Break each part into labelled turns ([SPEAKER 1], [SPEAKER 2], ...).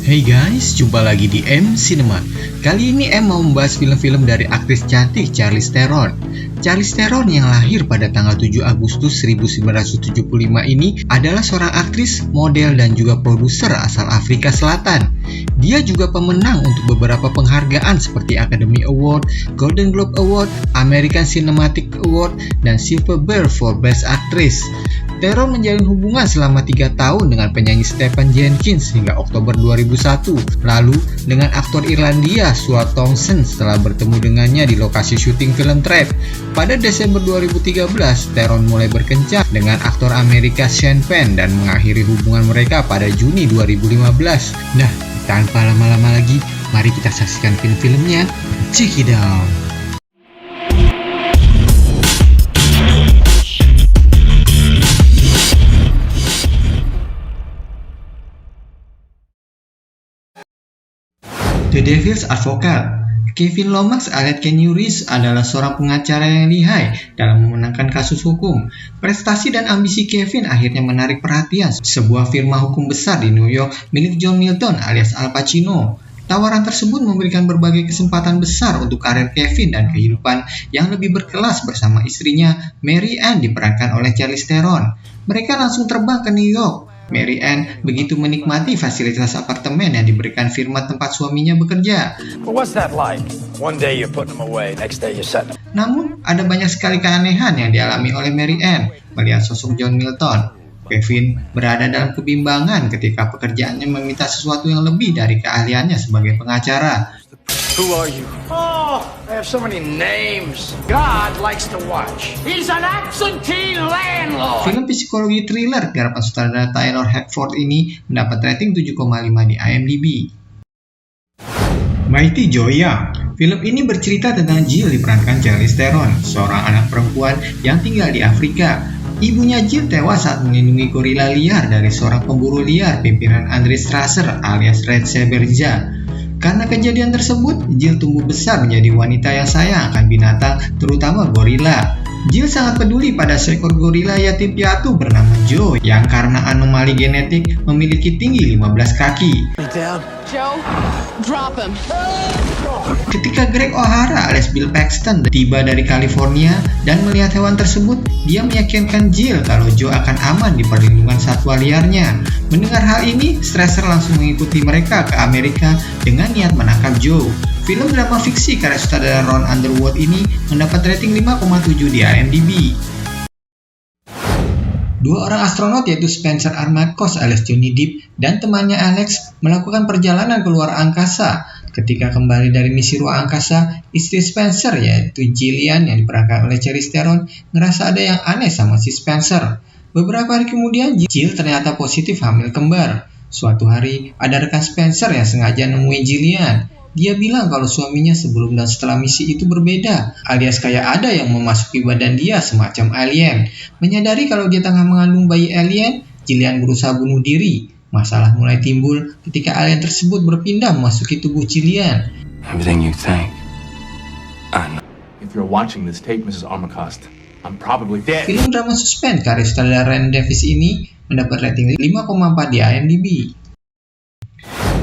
[SPEAKER 1] Hey guys, jumpa lagi di M Cinema. Kali ini M mau membahas film-film dari aktris cantik Charlize Theron. Charlize Theron yang lahir pada tanggal 7 Agustus 1975 ini adalah seorang aktris, model, dan juga produser asal Afrika Selatan. Dia juga pemenang untuk beberapa penghargaan seperti Academy Award, Golden Globe Award, American Cinematic Award, dan Silver Bear for Best Actress. Theron menjalin hubungan selama 3 tahun dengan penyanyi Stephen Jenkins hingga Oktober 2001, lalu dengan aktor Irlandia Stuart Townsend setelah bertemu dengannya di lokasi syuting film Trap. Pada Desember 2013, Theron mulai berkencan dengan aktor Amerika Sean Penn dan mengakhiri hubungan mereka pada Juni 2015. Nah, tanpa lama-lama lagi, mari kita saksikan film-filmnya. Check it out! The Devil's Advocate. Kevin Lomax alias Keanu Reeves adalah seorang pengacara yang lihai dalam memenangkan kasus hukum. Prestasi dan ambisi Kevin akhirnya menarik perhatian sebuah firma hukum besar di New York milik John Milton alias Al Pacino. Tawaran tersebut memberikan berbagai kesempatan besar untuk karir Kevin dan kehidupan yang lebih berkelas bersama istrinya Mary Ann diperankan oleh Charlize Theron. Mereka langsung terbang ke New York. Mary Ann begitu menikmati fasilitas apartemen yang diberikan firma tempat suaminya bekerja. Namun, ada banyak sekali keanehan yang dialami oleh Mary Ann melihat sosok John Milton. Kevin berada dalam kebimbangan ketika pekerjaannya meminta sesuatu yang lebih dari keahliannya sebagai pengacara.
[SPEAKER 2] Who are you? Oh, I have so many names. God likes to watch. He's an absentee landlord.
[SPEAKER 1] Film psikologi thriller garapan sutradara Taylor Hackford ini mendapat rating 7,5 di IMDb. Mighty Joy Young. Film ini bercerita tentang Jill diperankan Charlize Theron, seorang anak perempuan yang tinggal di Afrika. Ibunya Jill tewas saat melindungi gorila liar dari seorang pemburu liar pimpinan Andre Strasser alias Red Seberja. Karena kejadian tersebut, Jill tumbuh besar menjadi wanita yang sayang akan binatang, terutama gorila. Jill sangat peduli pada seekor gorila yatim piatu bernama Joe yang karena anomali genetik memiliki tinggi 15 kaki.
[SPEAKER 3] Joe, drop him.
[SPEAKER 1] Ketika Greg O'Hara alias Bill Paxton tiba dari California dan melihat hewan tersebut, dia meyakinkan Jill kalau Joe akan aman di perlindungan satwa liarnya. Mendengar hal ini, Strasser langsung mengikuti mereka ke Amerika dengan niat menangkap Joe. Film drama fiksi karya sutradara Ron Underwood ini mendapat rating 5,7 di IMDb. Dua orang astronot yaitu Spencer Armakos alias Johnny Depp dan temannya Alex melakukan perjalanan ke luar angkasa. Ketika kembali dari misi ruang angkasa, istri Spencer yaitu Gillian yang diperankan oleh Charlize Theron ngerasa ada yang aneh sama si Spencer. Beberapa hari kemudian, Jill ternyata positif hamil kembar. Suatu hari, ada rekan Spencer yang sengaja nemuin Gillian. Dia bilang kalau suaminya sebelum dan setelah misi itu berbeda, alias kayak ada yang memasuki badan dia semacam alien. Menyadari kalau dia tengah mengandung bayi alien, Gillian berusaha bunuh diri. Masalah mulai timbul ketika alien tersebut berpindah memasuki tubuh Gillian.
[SPEAKER 4] Everything you think, I know.
[SPEAKER 5] If you're watching this tape, Mrs. Armacost, I'm probably dead.
[SPEAKER 1] Film drama suspense karya sutradara Ren Davis ini mendapat rating 5,4 di IMDb.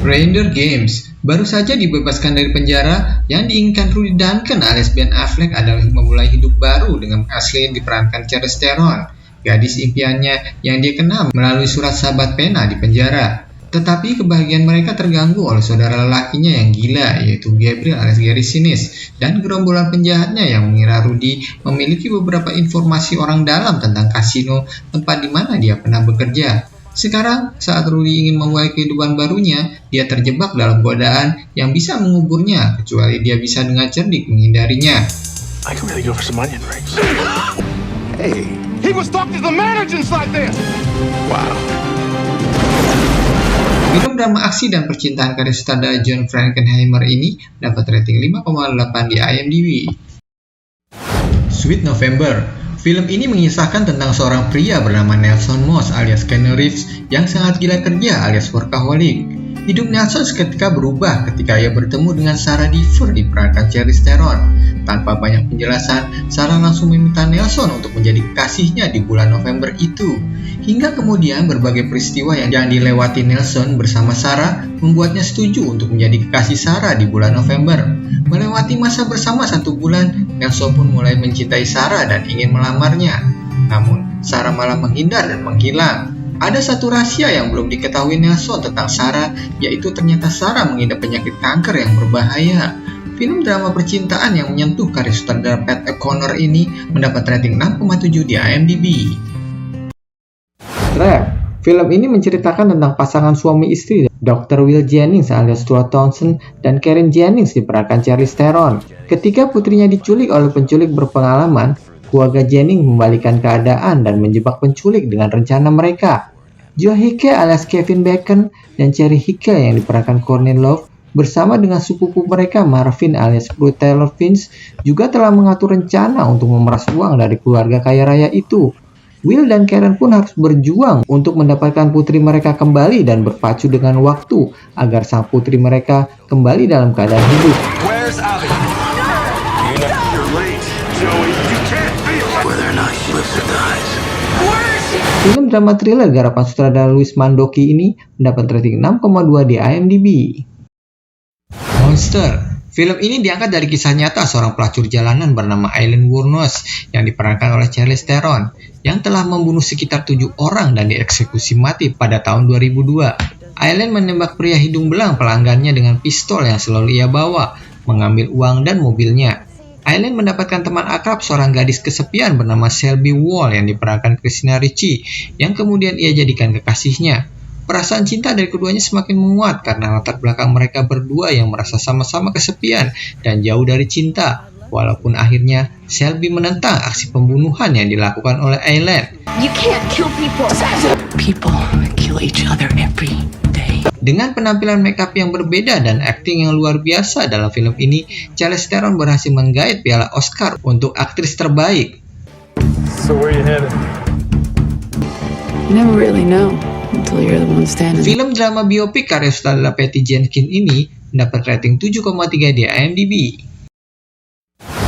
[SPEAKER 1] Rainder Games baru saja dibebaskan dari penjara. Yang diinginkan Rudy Duncan alias Ben Affleck adalah memulai hidup baru dengan asli yang diperankan Charlize Theron, gadis impiannya yang dia kenal melalui surat sahabat pena di penjara. Tetapi kebahagiaan mereka terganggu oleh saudara lelakinya yang gila, yaitu Gabriel alias Gary Sinise, dan gerombolan penjahatnya yang mengira Rudy memiliki beberapa informasi orang dalam tentang kasino tempat di mana dia pernah bekerja. Sekarang, saat Rudy ingin memulai kehidupan barunya, dia terjebak dalam godaan yang bisa menguburnya, kecuali dia bisa dengan cerdik menghindarinya.
[SPEAKER 5] I can really go for some onion rings.
[SPEAKER 2] Hey, he was talking to the manager inside there.
[SPEAKER 5] Wow.
[SPEAKER 1] Film drama aksi dan percintaan karya sutradara John Frankenheimer ini dapat rating 5,8 di IMDb. Sweet November. Film ini mengisahkan tentang seorang pria bernama Nelson Moss alias Keanu Reeves yang sangat gila kerja alias workaholic. Hidup Nelson seketika berubah ketika ia bertemu dengan Sarah Deaver diperankan Charlize Theron. Tanpa banyak penjelasan, Sarah langsung meminta Nelson untuk menjadi kekasihnya di bulan November itu. Hingga kemudian berbagai peristiwa yang dilewati Nelson bersama Sarah membuatnya setuju untuk menjadi kekasih Sarah di bulan November. Melewati masa bersama 1 bulan, Nelson pun mulai mencintai Sarah dan ingin melamarnya. Namun, Sarah malah menghindar dan menghilang. Ada satu rahasia yang belum diketahui Nelson tentang Sarah, yaitu ternyata Sarah mengidap penyakit kanker yang berbahaya. Film drama percintaan yang menyentuh karya sutradara Pat O'Connor ini mendapat rating 6,7 di IMDb. Trap. Film ini menceritakan tentang pasangan suami istri Dr. Will Jennings alias Stuart Townsend dan Karen Jennings diperankan Charlize Theron. Ketika putrinya diculik oleh penculik berpengalaman, keluarga Jennings membalikan keadaan dan menjebak penculik dengan rencana mereka. Joe Hickey alias Kevin Bacon dan Cherry Hickey yang diperankan Courtney Love bersama dengan sepupu mereka Marvin alias Pruitt Taylor Vince juga telah mengatur rencana untuk memeras uang dari keluarga kaya raya itu. Will dan Karen pun harus berjuang untuk mendapatkan putri mereka kembali dan berpacu dengan waktu agar sang putri mereka kembali dalam keadaan hidup.
[SPEAKER 4] Where's Abby? You're late, Joey. You can't be whether or not she lives or dies.
[SPEAKER 1] Film drama thriller garapan sutradara Louis Mandoki ini mendapat rating 6,2 di IMDb. Monster. Film ini diangkat dari kisah nyata seorang pelacur jalanan bernama Aileen Wuornos yang diperankan oleh Charlize Theron yang telah membunuh sekitar 7 orang dan dieksekusi mati pada tahun 2002. Aileen menembak pria hidung belang pelanggannya dengan pistol yang selalu ia bawa, mengambil uang dan mobilnya. Aileen mendapatkan teman akrab seorang gadis kesepian bernama Shelby Wall yang diperankan Christina Ricci yang kemudian ia jadikan kekasihnya. Perasaan cinta dari keduanya semakin menguat karena latar belakang mereka berdua yang merasa sama-sama kesepian dan jauh dari cinta. Walaupun akhirnya Shelby menentang aksi pembunuhan yang dilakukan oleh Aileen.
[SPEAKER 3] You can't kill people. People kill each other every day.
[SPEAKER 1] Dengan penampilan makeup yang berbeda dan akting yang luar biasa dalam film ini, Charlize Theron berhasil menggait piala Oscar untuk aktris terbaik.
[SPEAKER 5] So where you headed?
[SPEAKER 3] You never really know until you're the one standing.
[SPEAKER 1] Film drama biopik karya sutradara Patty Jenkins ini mendapat rating 7,3 di IMDb.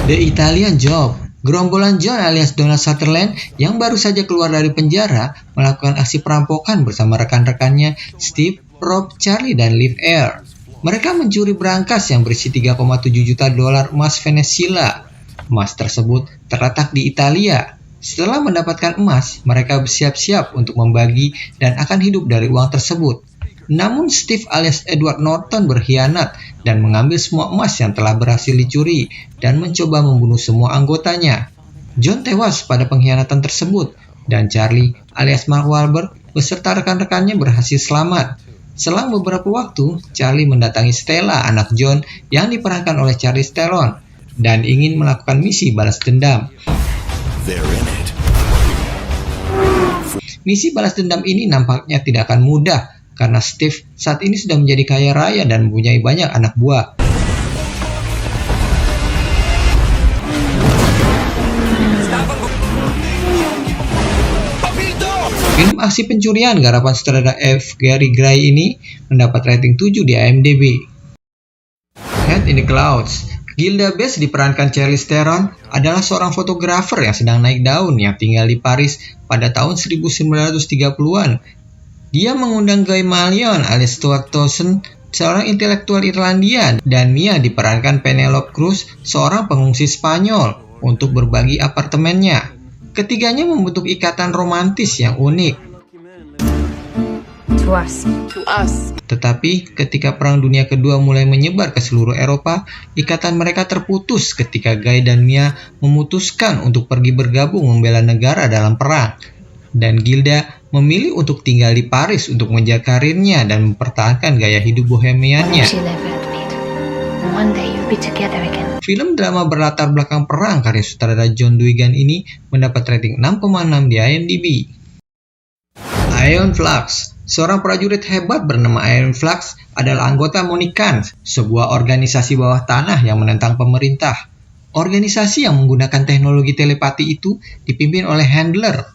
[SPEAKER 1] The Italian Job. Gerombolan John alias Donald Sutherland yang baru saja keluar dari penjara melakukan aksi perampokan bersama rekan-rekannya Steve, Rob, Charlie, dan Liv Air. Mereka mencuri berangkas yang berisi 3,7 juta dolar emas Venezuela. Emas tersebut terletak di Italia. Setelah mendapatkan emas, mereka bersiap-siap untuk membagi dan akan hidup dari uang tersebut. Namun Steve alias Edward Norton berkhianat dan mengambil semua emas yang telah berhasil dicuri dan mencoba membunuh semua anggotanya. John tewas pada pengkhianatan tersebut dan Charlie alias Mark Wahlberg beserta rekan-rekannya berhasil selamat. Selang beberapa waktu, Charlie mendatangi Stella, anak John yang diperankan oleh Charlize Theron, dan ingin melakukan misi balas dendam. Misi balas dendam ini nampaknya tidak akan mudah karena Steve saat ini sudah menjadi kaya raya dan mempunyai banyak anak buah. Film aksi pencurian garapan sutradara F. Gary Gray ini mendapat rating 7 di IMDb. Head in the Clouds. Gilda Bess diperankan Charlize Theron adalah seorang fotografer yang sedang naik daun yang tinggal di Paris pada tahun 1930-an. Dia mengundang Guy Malion alias Stuart Townsend, seorang intelektual Irlandia, dan Mia diperankan Penelope Cruz, seorang pengungsi Spanyol, untuk berbagi apartemennya. Ketiganya membentuk ikatan romantis yang unik.
[SPEAKER 3] To us.
[SPEAKER 1] Tetapi ketika Perang Dunia Kedua mulai menyebar ke seluruh Eropa, ikatan mereka terputus ketika Guy dan Mia memutuskan untuk pergi bergabung membela negara dalam perang. Dan Gilda memilih untuk tinggal di Paris untuk menjaga karirnya dan mempertahankan gaya hidup bohemiannya. Film drama berlatar belakang perang karya sutradara John Duigan ini mendapat rating 6,6 di IMDb. Iron Flux. Seorang prajurit hebat bernama Iron Flux adalah anggota Monikan, sebuah organisasi bawah tanah yang menentang pemerintah. Organisasi yang menggunakan teknologi telepati itu dipimpin oleh Handler.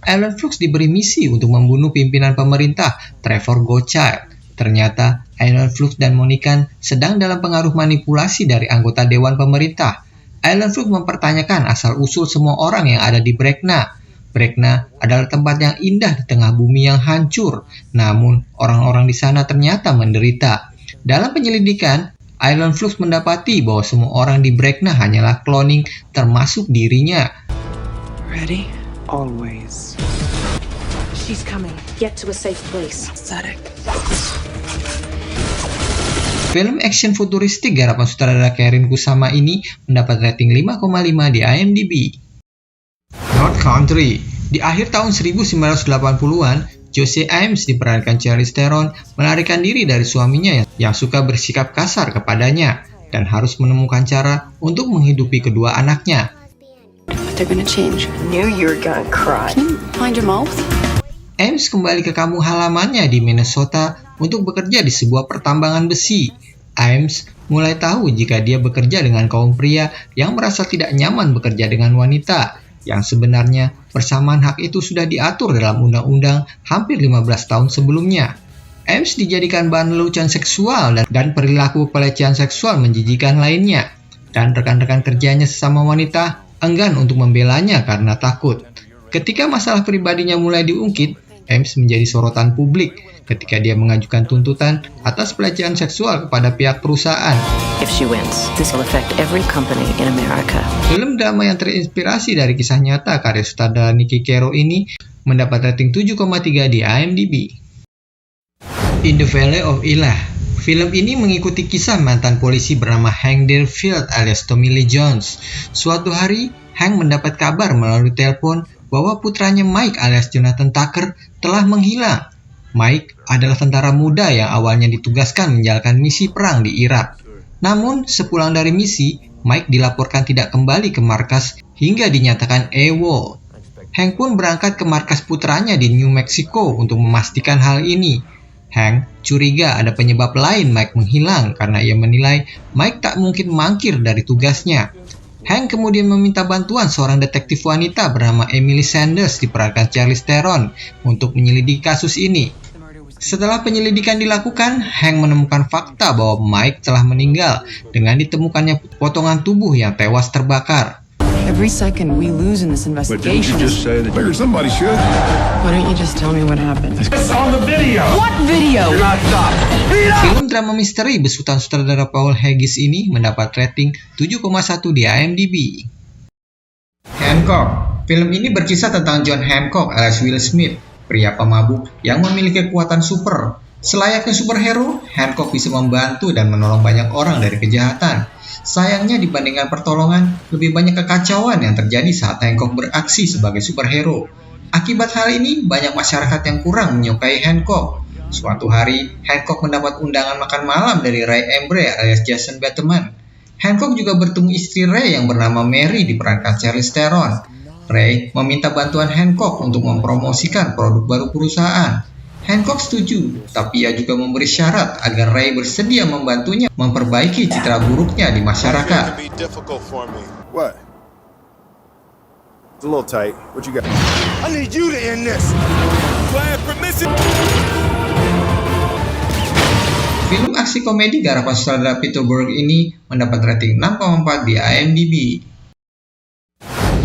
[SPEAKER 1] Iron Flux diberi misi untuk membunuh pimpinan pemerintah, Trevor Goddard. Ternyata Alan Flux dan Monica sedang dalam pengaruh manipulasi dari anggota Dewan Pemerintah. Alan Flux mempertanyakan asal-usul semua orang yang ada di Brekna. Brekna adalah tempat yang indah di tengah bumi yang hancur, namun orang-orang di sana ternyata menderita. Dalam penyelidikan, Alan Flux mendapati bahwa semua orang di Brekna hanyalah cloning, termasuk dirinya.
[SPEAKER 3] Ready?
[SPEAKER 6] Always.
[SPEAKER 3] She's coming. Get to a safe place.
[SPEAKER 6] Pathetic.
[SPEAKER 1] Film action futuristik garapan sutradara Karyn Kusama ini mendapat rating 5,5 di IMDb. North Country. Di akhir tahun 1980-an, Jesse Ames diperankan Charlize Theron melarikan diri dari suaminya yang suka bersikap kasar kepadanya dan harus menemukan cara untuk menghidupi kedua anaknya.
[SPEAKER 3] But they're gonna change.
[SPEAKER 6] Knew you were gonna cry.
[SPEAKER 3] Can you find your mouth?
[SPEAKER 1] Ames kembali ke kampung halamannya di Minnesota untuk bekerja di sebuah pertambangan besi. Ames mulai tahu jika dia bekerja dengan kaum pria yang merasa tidak nyaman bekerja dengan wanita, yang sebenarnya persamaan hak itu sudah diatur dalam undang-undang hampir 15 tahun sebelumnya. Ames dijadikan bahan lelucon seksual dan perilaku pelecehan seksual menjijikan lainnya, dan rekan-rekan kerjanya sesama wanita enggan untuk membelanya karena takut. Ketika masalah pribadinya mulai diungkit, Ames menjadi sorotan publik ketika dia mengajukan tuntutan atas pelecehan seksual kepada pihak perusahaan.
[SPEAKER 7] If she wins, this will affect every company in America.
[SPEAKER 1] Film drama yang terinspirasi dari kisah nyata karya sutradara Niki Caro ini mendapat rating 7,3 di IMDb. In the Valley of Elah. Film ini mengikuti kisah mantan polisi bernama Hank Deerfield alias Tommy Lee Jones. Suatu hari, Hank mendapat kabar melalui telepon bahwa putranya Mike alias Jonathan Tucker telah menghilang. Mike adalah tentara muda yang awalnya ditugaskan menjalankan misi perang di Irak. Namun, sepulang dari misi, Mike dilaporkan tidak kembali ke markas hingga dinyatakan AWOL. Hank pun berangkat ke markas putranya di New Mexico untuk memastikan hal ini. Hank curiga ada penyebab lain Mike menghilang karena ia menilai Mike tak mungkin mangkir dari tugasnya. Hank kemudian meminta bantuan seorang detektif wanita bernama Emily Sanders diperankan Charlize Theron untuk menyelidiki kasus ini. Setelah penyelidikan dilakukan, Hank menemukan fakta bahwa Mike telah meninggal dengan ditemukannya potongan tubuh yang tewas terbakar.
[SPEAKER 6] Every second we lose in this investigation.
[SPEAKER 4] say that? Figure somebody should.
[SPEAKER 6] Why don't you just tell me what happened?
[SPEAKER 2] It's on the video.
[SPEAKER 6] What video?
[SPEAKER 2] Not stop.
[SPEAKER 1] Film drama misteri besutan sutradara Paul Haggis ini mendapat rating 7,1 di IMDb. Hancock. Film ini berkisah tentang John Hancock alias Will Smith, pria pemabuk yang memiliki kekuatan super. Selayaknya superhero, Hancock bisa membantu dan menolong banyak orang dari kejahatan. Sayangnya dibandingkan pertolongan, lebih banyak kekacauan yang terjadi saat Hancock beraksi sebagai superhero. Akibat hal ini, banyak masyarakat yang kurang menyukai Hancock. Suatu hari, Hancock mendapat undangan makan malam dari Ray Embry alias Jason Bateman. Hancock juga bertemu istri Ray yang bernama Mary diperankan Charlize Theron. Ray meminta bantuan Hancock untuk mempromosikan produk baru perusahaan. Hancock setuju, tapi ia juga memberi syarat agar Ray bersedia membantunya memperbaiki citra buruknya di masyarakat.
[SPEAKER 4] What? It's a little tight. What you got? I need you to end this. Plan permission.
[SPEAKER 1] Film aksi komedi garapan sutradara Peter Berg ini mendapat rating 6,4 di IMDb.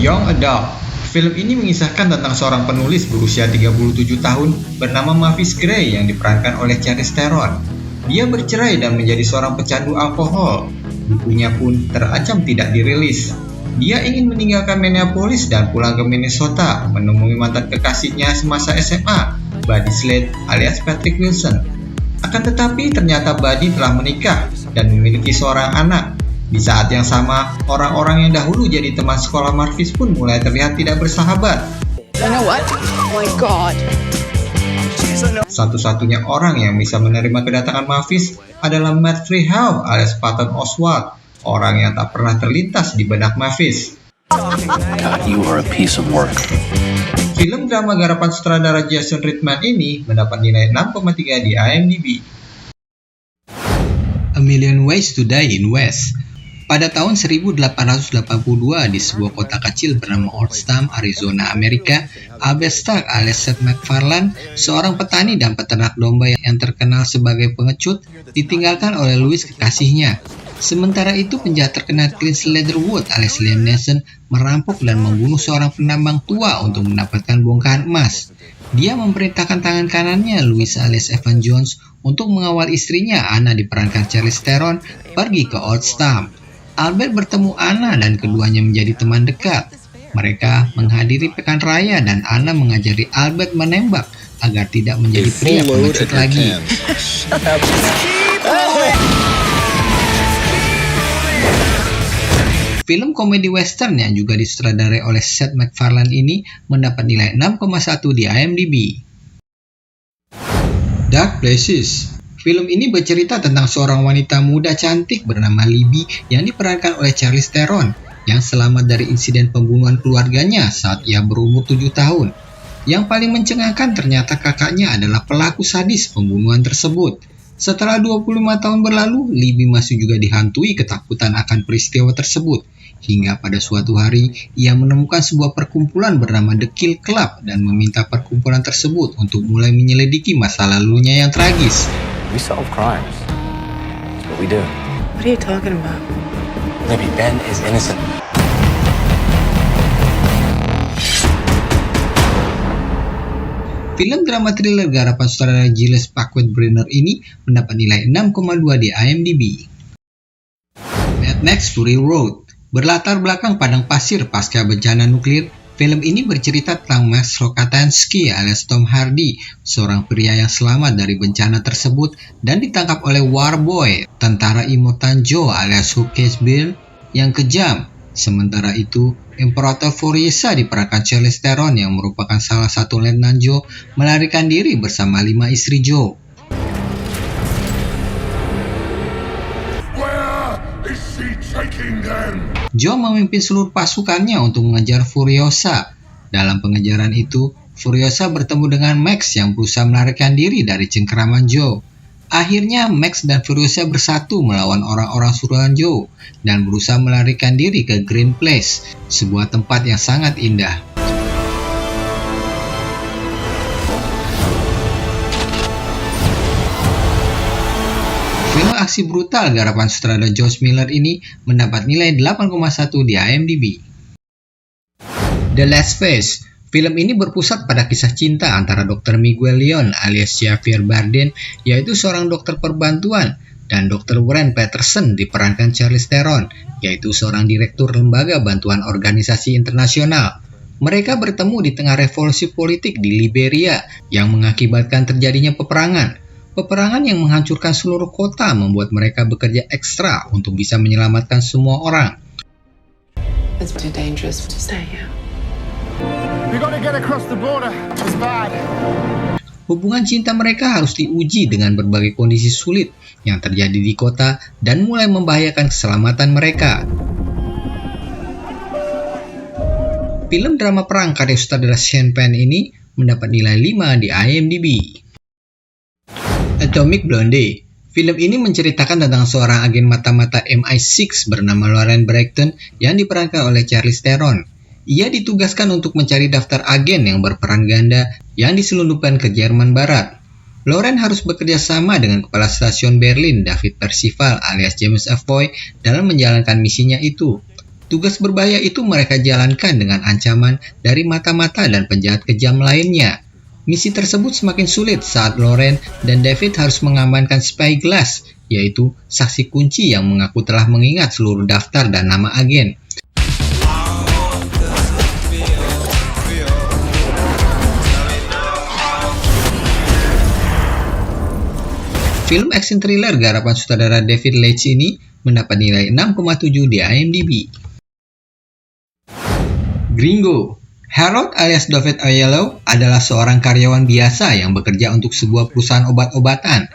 [SPEAKER 1] Young Adult. Film ini mengisahkan tentang seorang penulis berusia 37 tahun bernama Mavis Gray yang diperankan oleh Charlize Theron. Dia bercerai dan menjadi seorang pecandu alkohol. Bukunya pun terancam tidak dirilis. Dia ingin meninggalkan Minneapolis dan pulang ke Minnesota menemui mantan kekasihnya semasa SMA, Buddy Slade alias Patrick Wilson. Akan tetapi ternyata Buddy telah menikah dan memiliki seorang anak. Di saat yang sama, orang-orang yang dahulu jadi teman sekolah Mavis pun mulai terlihat tidak bersahabat.
[SPEAKER 6] You know what? Oh my God.
[SPEAKER 1] Satu-satunya orang yang bisa menerima kedatangan Mavis adalah Matt Freehouse alias Patton Oswalt, orang yang tak pernah terlintas di benak Mavis.
[SPEAKER 5] God, you are a piece of work.
[SPEAKER 1] Film drama garapan sutradara Jason Reitman ini mendapat nilai 6,3 di IMDb. A Million Ways to Die in West. Pada tahun 1882 di sebuah kota kecil bernama Ordstam, Arizona, Amerika, Albert Stark alias Seth MacFarlane, seorang petani dan peternak domba yang terkenal sebagai pengecut, ditinggalkan oleh Louis kekasihnya. Sementara itu, penjahat terkenal Clint Leatherwood alias Liam Neeson merampok dan membunuh seorang penambang tua untuk mendapatkan bongkahan emas. Dia memerintahkan tangan kanannya, Louis alias Evan Jones, untuk mengawal istrinya, Anna diperankan Charlize Theron, pergi ke Ordstam. Albert bertemu Anna dan keduanya menjadi teman dekat. Mereka menghadiri pekan raya dan Anna mengajari Albert menembak agar tidak menjadi pria pengecut lagi. Film komedi western yang juga disutradarai oleh Seth MacFarlane ini mendapat nilai 6,1 di IMDb. Dark Places. Film ini bercerita tentang seorang wanita muda cantik bernama Libby yang diperankan oleh Charlize Theron yang selamat dari insiden pembunuhan keluarganya saat ia berumur 7 tahun. Yang paling mencengangkan ternyata kakaknya adalah pelaku sadis pembunuhan tersebut. Setelah 25 tahun berlalu, Libby masih juga dihantui ketakutan akan peristiwa tersebut. Hingga pada suatu hari, ia menemukan sebuah perkumpulan bernama The Kill Club dan meminta perkumpulan tersebut untuk mulai menyelidiki masa lalunya yang tragis.
[SPEAKER 5] We solve crimes. That's what we do.
[SPEAKER 3] What are you talking about?
[SPEAKER 5] Maybe Ben is innocent.
[SPEAKER 1] Film drama thriller garapan sutradara Giles Packwood-Brenner ini mendapat nilai 6,2 di IMDb. Mad Max Fury Road. Berlatar belakang padang pasir pasca bencana nuklir, film ini bercerita tentang Max Rokatansky alias Tom Hardy, seorang pria yang selamat dari bencana tersebut dan ditangkap oleh Warboy, tentara Imotan Joe alias Hugh Casebirn yang kejam. Sementara itu, Imperator Furiosa diperankan Charlize Theron yang merupakan salah satu Letnan Joe melarikan diri bersama 5 istri Joe. Joe memimpin seluruh pasukannya untuk mengejar Furiosa. Dalam pengejaran itu, Furiosa bertemu dengan Max yang berusaha melarikan diri dari cengkeraman Joe. Akhirnya, Max dan Furiosa bersatu melawan orang-orang suruhan Joe dan berusaha melarikan diri ke Green Place, sebuah tempat yang sangat indah. Film aksi brutal garapan sutradara George Miller ini mendapat nilai 8,1 di IMDb. The Last Phase. Film ini berpusat pada kisah cinta antara Dr. Miguel Leon alias Javier Bardem, yaitu seorang dokter perbantuan, dan Dr. Warren Peterson diperankan Charlize Theron, yaitu seorang direktur lembaga bantuan organisasi internasional. Mereka bertemu di tengah revolusi politik di Liberia yang mengakibatkan terjadinya peperangan. Peperangan yang menghancurkan seluruh kota membuat mereka bekerja ekstra untuk bisa menyelamatkan semua orang.
[SPEAKER 3] It's too dangerous to stay here.
[SPEAKER 2] We gotta get across the border. It's bad.
[SPEAKER 1] Hubungan cinta mereka harus diuji dengan berbagai kondisi sulit yang terjadi di kota dan mulai membahayakan keselamatan mereka. Film drama perang karya sutradara Sean Penn ini mendapat nilai 5 di IMDb. Atomic Blonde. Film ini menceritakan tentang seorang agen mata-mata MI6 bernama Lauren Bracton yang diperankan oleh Charlize Theron. Ia ditugaskan untuk mencari daftar agen yang berperan ganda yang diselundupkan ke Jerman Barat. Lauren harus bekerja sama dengan kepala stasiun Berlin, David Percival alias James Avoy, dalam menjalankan misinya itu. Tugas berbahaya itu mereka jalankan dengan ancaman dari mata-mata dan penjahat kejam lainnya. Misi tersebut semakin sulit saat Lauren dan David harus mengamankan spyglass, yaitu saksi kunci yang mengaku telah mengingat seluruh daftar dan nama agen. Film action thriller garapan sutradara David Leitch ini mendapat nilai 6,7 di IMDb. Gringo. Harold alias David Oyelowo adalah seorang karyawan biasa yang bekerja untuk sebuah perusahaan obat-obatan.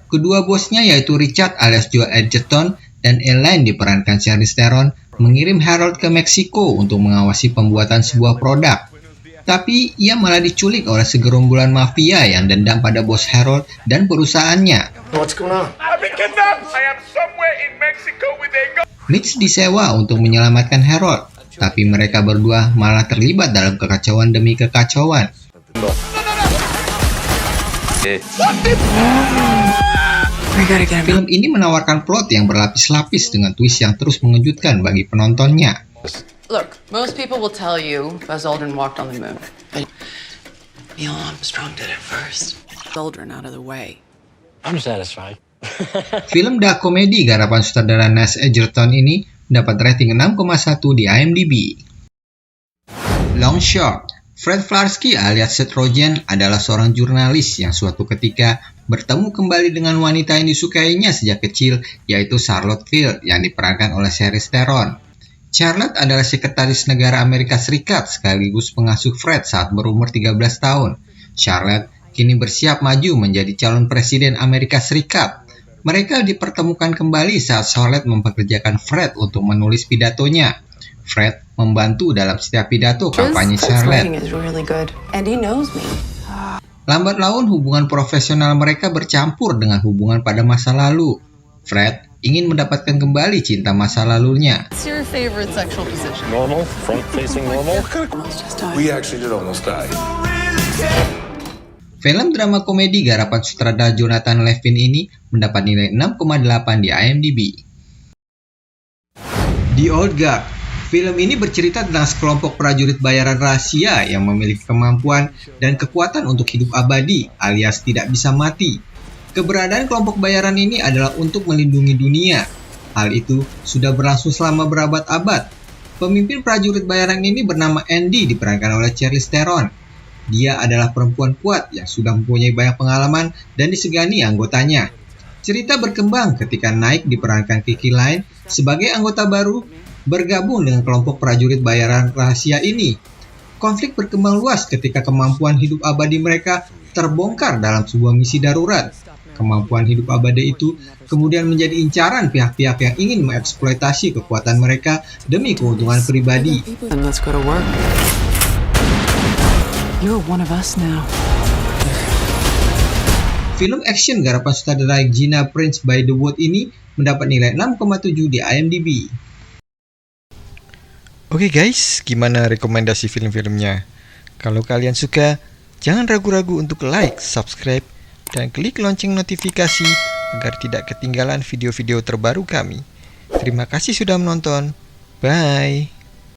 [SPEAKER 1] Kedua bosnya yaitu Richard alias Joe Edgerton dan Elaine diperankan Charlize Theron mengirim Harold ke Meksiko untuk mengawasi pembuatan sebuah produk. Tapi ia malah diculik oleh segerombolan mafia yang dendam pada bos Harold dan perusahaannya.
[SPEAKER 2] What's going on?
[SPEAKER 4] I've been kidnapped! I am somewhere in Mexico with a gun!
[SPEAKER 1] Mitch disewa untuk menyelamatkan Harold, tapi mereka berdua malah terlibat dalam kekacauan demi kekacauan. Film ini menawarkan plot yang berlapis-lapis dengan twist yang terus mengejutkan bagi penontonnya.
[SPEAKER 6] Look, most people will tell you Buzz Aldrin walked on the moon. But Neil Armstrong did it first. Aldrin out of the way.
[SPEAKER 8] I'm satisfied.
[SPEAKER 1] Film dark komedi garapan sutradara Nash Edgerton ini mendapat rating 6,1 di IMDb. Long Shot. Fred Flarsky alias Seth Rogen adalah seorang jurnalis yang suatu ketika bertemu kembali dengan wanita yang disukainya sejak kecil, yaitu Charlotte Field yang diperankan oleh Charlize Theron. Charlotte adalah sekretaris negara Amerika Serikat sekaligus pengasuh Fred saat berumur 13 tahun. Charlotte kini bersiap maju menjadi calon presiden Amerika Serikat. Mereka dipertemukan kembali saat Charlotte mempekerjakan Fred untuk menulis pidatonya. Fred membantu dalam setiap pidato kampanye Charlotte. Lambat laun hubungan profesional mereka bercampur dengan hubungan pada masa lalu. Fred ingin mendapatkan kembali cinta masa lalunya.
[SPEAKER 6] What's your favorite sexual position?
[SPEAKER 8] Normal? Front-facing normal?
[SPEAKER 4] We actually did almost die.
[SPEAKER 1] Film drama komedi garapan sutradara Jonathan Levin ini mendapat nilai 6,8 di IMDb. The Old Guard. Film ini bercerita tentang sekelompok prajurit bayaran rahasia yang memiliki kemampuan dan kekuatan untuk hidup abadi alias tidak bisa mati. Keberadaan kelompok bayaran ini adalah untuk melindungi dunia. Hal itu sudah berlangsung selama berabad-abad. Pemimpin prajurit bayaran ini bernama Andy diperankan oleh Charlize Theron. Dia adalah perempuan kuat yang sudah mempunyai banyak pengalaman dan disegani anggotanya. Cerita berkembang ketika Nike diperankan Kiki Lane sebagai anggota baru bergabung dengan kelompok prajurit bayaran rahasia ini. Konflik berkembang luas ketika kemampuan hidup abadi mereka terbongkar dalam sebuah misi darurat. Kemampuan hidup abadi itu kemudian menjadi incaran pihak-pihak yang ingin mengeksploitasi kekuatan mereka demi keuntungan pribadi.
[SPEAKER 6] Then let's go to work. You're one of us now.
[SPEAKER 1] Film action garapan sutradara Gina Prince by the Wood ini mendapat nilai 6,7 di IMDb. Oke guys, gimana rekomendasi film-filmnya? Kalau kalian suka, jangan ragu-ragu untuk like, subscribe, dan klik lonceng notifikasi agar tidak ketinggalan video-video terbaru kami. Terima kasih sudah menonton. Bye!